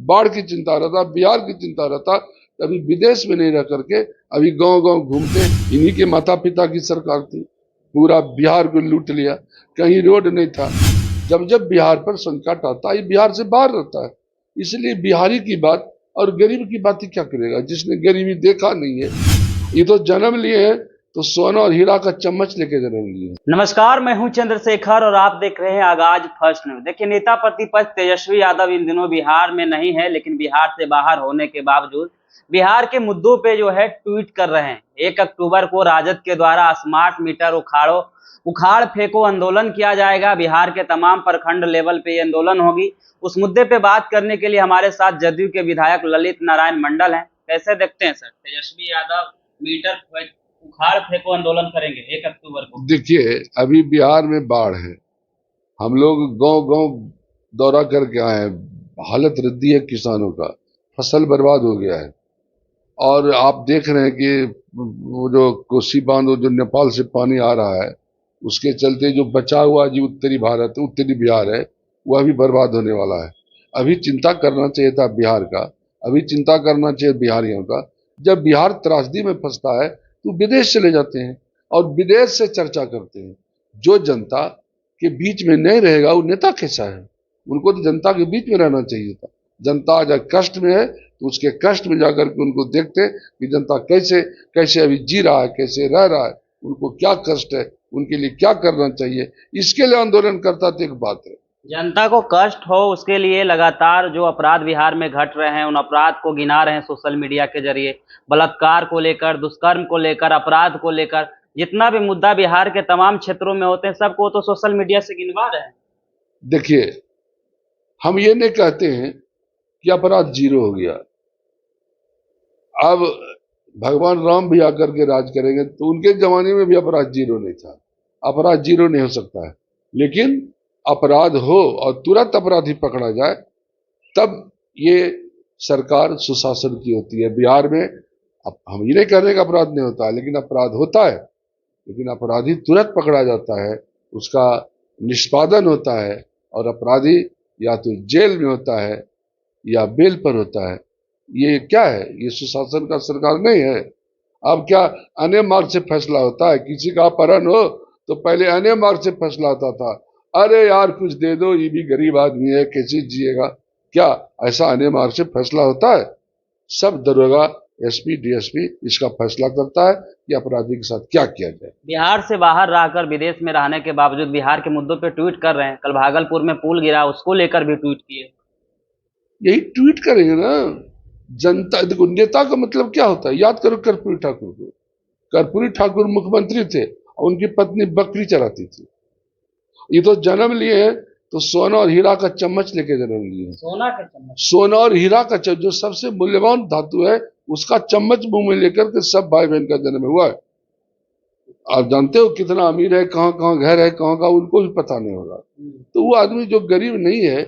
बाढ़ की चिंता रहता, बिहार की चिंता रहता, अभी विदेश में नहीं रह करके अभी गांव गांव घूमते। इन्हीं के माता पिता की सरकार थी, पूरा बिहार को लूट लिया, कहीं रोड नहीं था। जब जब बिहार पर संकट आता है, बिहार से बाहर रहता है। इसलिए बिहारी की बात और गरीब की बात ही क्या करेगा, जिसने गरीबी देखा नहीं है। ये तो जन्म लिए हैं तो सोना और हीरा का चम्मच लेके जन्म लिए हैं। नमस्कार, मैं हूं चंद्रशेखर और आप देख रहे हैं आगाज फर्स्ट न्यूज। देखिए, नेता प्रतिपक्ष तेजस्वी यादव इन दिनों बिहार में नहीं है, लेकिन बिहार से बाहर होने के बावजूद बिहार के मुद्दों पे जो है ट्वीट कर रहे हैं। 1 अक्टूबर को राजद के द्वारा स्मार्ट मीटर उखाड़ फेंको आंदोलन किया जाएगा। बिहार के तमाम प्रखंड लेवल पे ये आंदोलन होगी। उस मुद्दे पे बात करने के लिए हमारे साथ जदयू के विधायक ललित नारायण मंडल हैं। कैसे देखते हैं सर, तेजस्वी यादव मीटर उखाड़ फेंको आंदोलन करेंगे 1 अक्टूबर को? देखिए, अभी बिहार में बाढ़ है, हम लोग गांव गांव दौरा करके आए हैं। हालत रद्दी है किसानों का, फसल बर्बाद हो गया है। और आप देख रहे हैं कि वो जो कोसी बांध, जो नेपाल से पानी आ रहा है, उसके चलते जो बचा हुआ जो उत्तरी भारत, उत्तरी बिहार है, वह भी बर्बाद होने वाला है। अभी चिंता करना चाहिए था बिहार का, अभी चिंता करना चाहिए बिहारियों का। जब बिहार त्रासदी में फंसता है तो विदेश चले जाते हैं और विदेश से चर्चा करते हैं। जो जनता के बीच में नहीं रहेगा वो नेता कैसा है? उनको तो जनता के बीच में रहना चाहिए था। जनता अगर कष्ट में है तो उसके कष्ट में जाकर के उनको देखते कि जनता कैसे कैसे अभी जी रहा है, कैसे रह रहा है, उनको क्या कष्ट है, उनके लिए क्या करना चाहिए, इसके लिए आंदोलन करता तो एक बात है। जनता को कष्ट हो उसके लिए लगातार जो अपराध बिहार में घट रहे हैं, उन अपराध को गिना रहे हैं सोशल मीडिया के जरिए। बलात्कार को लेकर, दुष्कर्म को लेकर, अपराध को लेकर, जितना भी मुद्दा बिहार के तमाम क्षेत्रों में होते हैं, सबको तो सोशल मीडिया से गिनवा रहे हैं। देखिए, हम ये नहीं कहते हैं कि अपराध जीरो हो गया। अब भगवान राम भी आकर के राज करेंगे तो उनके जमाने में भी अपराध जीरो नहीं था। अपराध जीरो नहीं हो सकता है, लेकिन अपराध हो और तुरंत अपराधी पकड़ा जाए, तब ये सरकार सुशासन की होती है। बिहार में अब हम ये नहीं कह रहे कि अपराध नहीं होता है, लेकिन अपराध होता है, लेकिन अपराधी तुरंत पकड़ा जाता है, उसका निष्पादन होता है, और अपराधी या तो जेल में होता है या बेल पर होता है। ये क्या है? ये सुशासन का सरकार नहीं है। अब क्या अन्य मार्ग से फैसला होता है? किसी का अपहरण हो तो पहले अन्य मार्ग से फैसला होता था, अरे यार कुछ दे दो, ये भी गरीब आदमी है, कैसे जिएगा? क्या ऐसा अन्य मार्ग से फैसला होता है? सब दरोगा, एसपी, डीएसपी इसका फैसला करता है कि अपराधी के साथ क्या किया जाए। बिहार से बाहर रहकर विदेश में रहने के बावजूद बिहार के मुद्दों पे ट्वीट कर रहे हैं। कल भागलपुर में पुल गिरा, उसको लेकर भी ट्वीट किए। यही ट्वीट करेंगे ना जनता। देखो, नेता का मतलब क्या होता है? याद करो कर्पूरी ठाकुर को। कर्पूरी ठाकुर मुख्यमंत्री थे और उनकी पत्नी बकरी चलाती थी। ये तो जन्म लिए हैं तो सोना और हीरा का चम्मच लेके जन्म लिए हैं। सोना का चम्मच, सोना और हीरा का चम्मच, जो सबसे मूल्यवान धातु है, उसका चम्मच मुंह में लेकर के सब भाई बहन का जन्म हुआ है। आप जानते हो कितना अमीर है, कहाँ कहाँ घर है, कहाँ कहाँ उनको भी पता नहीं होगा। तो वो आदमी जो गरीब नहीं है,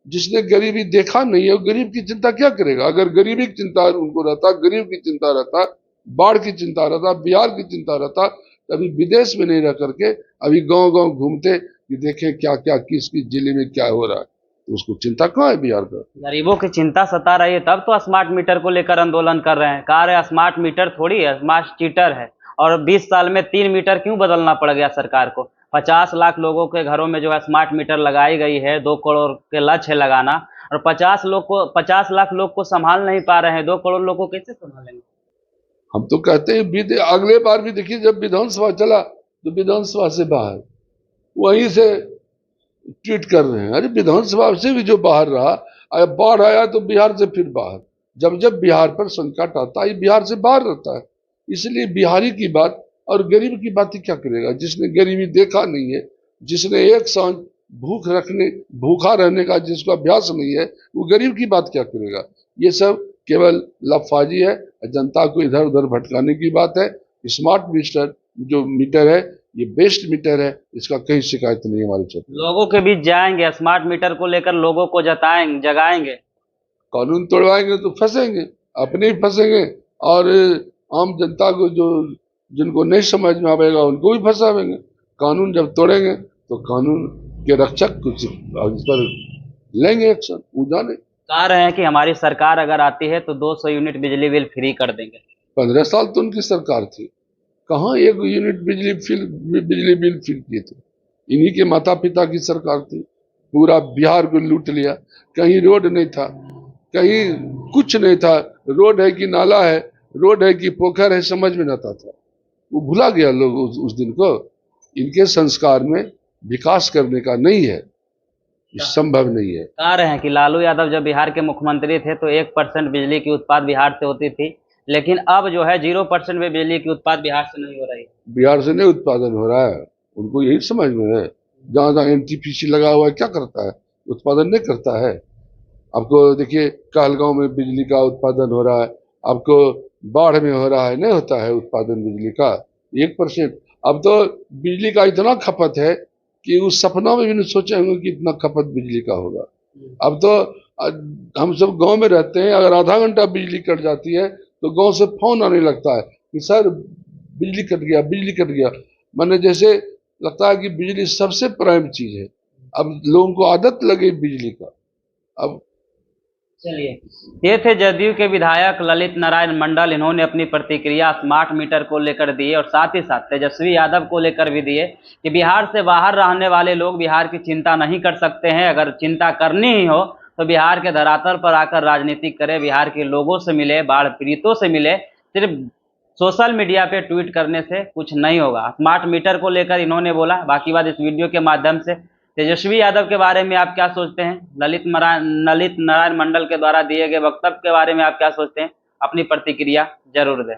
जिसने गरीबी देखा नहीं है, वो गरीब की चिंता क्या करेगा? अगर गरीबी की चिंता उनको रहता, गरीब की चिंता रहता, बाढ़ की चिंता रहता, बिहार की चिंता रहता, अभी विदेश में नहीं रह करके अभी गांव गांव घूमते कि देखें क्या क्या किस किस जिले में क्या हो रहा है। तो उसको चिंता कहाँ है बिहार का? गरीबों की चिंता सता रही है, तब तो स्मार्ट मीटर को लेकर आंदोलन कर रहे हैं। कह रहे हैं स्मार्ट मीटर थोड़ी है, स्मार्ट चीटर है। और 20 साल में 3 मीटर क्यों बदलना पड़ गया सरकार को? 50 लाख लोगों के घरों में जो है स्मार्ट मीटर लगाई गई है, 2 करोड़ के लक्ष्य है लगाना, और 50 लाख लोग को संभाल नहीं पा रहे हैं। 2 करोड़ लोग को कैसे संभालेंगे? हम तो कहते हैं अगले बार भी देखिए, जब विधानसभा चला तो विधानसभा से बाहर वहीं से ट्वीट कर रहे हैं। अरे विधानसभा से भी जो बाहर रहा, अगर बाढ़ आया तो बिहार से फिर बाहर। जब जब बिहार पर संकट आता है, बिहार से बाहर रहता है। इसलिए बिहारी की बात और गरीब की बात ही क्या करेगा, जिसने गरीबी देखा नहीं है, जिसने एक सांझ भूखा रहने का जिसको अभ्यास नहीं है, वो गरीब की बात क्या करेगा? ये सब केवल लफाजी है, जनता को इधर उधर भटकाने की बात है। स्मार्ट मीटर जो मीटर है, ये बेस्ट मीटर है, इसका कहीं शिकायत नहीं है हमारे क्षेत्र। लोगों के बीच जाएंगे, स्मार्ट मीटर को लेकर लोगों को जगाएंगे। कानून तोड़वाएंगे तो फंसेंगे, अपने ही फंसेंगे, और आम जनता को जो जिनको नहीं समझ में आएगा उनको भी फंसावेंगे। कानून जब तोड़ेंगे तो कानून के रक्षक कुछ इस पर लेंगे एक्शन, वो जाने। कह रहे हैं कि हमारी सरकार अगर आती है तो 200 यूनिट बिजली बिल फ्री कर देंगे। 15 साल तो उनकी सरकार थी, कहाँ 1 यूनिट बिजली बिल फिल किए थे। इन्हीं के माता पिता की सरकार थी, पूरा बिहार को लूट लिया। कहीं रोड नहीं था, कहीं कुछ नहीं था। रोड है कि नाला है, रोड है कि पोखर है, समझ में नहीं आता था। वो भुला गया लोग उस दिन को। इनके संस्कार में विकास करने का नहीं है, संभव नहीं है। कह रहे हैं कि लालू यादव जब बिहार के मुख्यमंत्री थे तो 1% बिजली की उत्पाद बिहार से होती थी, लेकिन अब जो है 0% में बिजली की उत्पाद बिहार से नहीं हो रही। बिहार से नहीं उत्पादन हो रहा है, उनको यही समझ में है। जहाँ जहाँ एनटीपीसी लगा हुआ है, क्या करता है? उत्पादन नहीं करता है। आपको देखिए कहलगांव में बिजली का उत्पादन हो रहा है, आपको बाढ़ में हो रहा है, नहीं होता है उत्पादन बिजली का 1%। अब तो बिजली का इतना खपत है कि उस सपना में भी नहीं सोचे होंगे कि इतना खपत बिजली का होगा। अब तो हम सब गांव में रहते हैं, अगर आधा घंटा बिजली कट जाती है तो गांव से फोन आने लगता है कि सर बिजली कट गया, बिजली कट गया। मैंने जैसे लगता है कि बिजली सबसे प्राइम चीज है। अब लोगों को आदत लगे बिजली का। अब चलिए, ये थे जदयू के विधायक ललित नारायण मंडल। इन्होंने अपनी प्रतिक्रिया स्मार्ट मीटर को लेकर दी और साथ ही साथ तेजस्वी यादव को लेकर भी दिए कि बिहार से बाहर रहने वाले लोग बिहार की चिंता नहीं कर सकते हैं। अगर चिंता करनी ही हो तो बिहार के धरातल पर आकर राजनीति करे, बिहार के लोगों से मिले, बाढ़ पीड़ितों से मिले। सिर्फ सोशल मीडिया पे ट्वीट करने से कुछ नहीं होगा। स्मार्ट मीटर को लेकर इन्होंने बोला। बाकी बात इस वीडियो के माध्यम से तेजस्वी यादव के बारे में आप क्या सोचते हैं, ललित नारायण मंडल के द्वारा दिए गए वक्तव्य के बारे में आप क्या सोचते हैं, अपनी प्रतिक्रिया जरूर दें।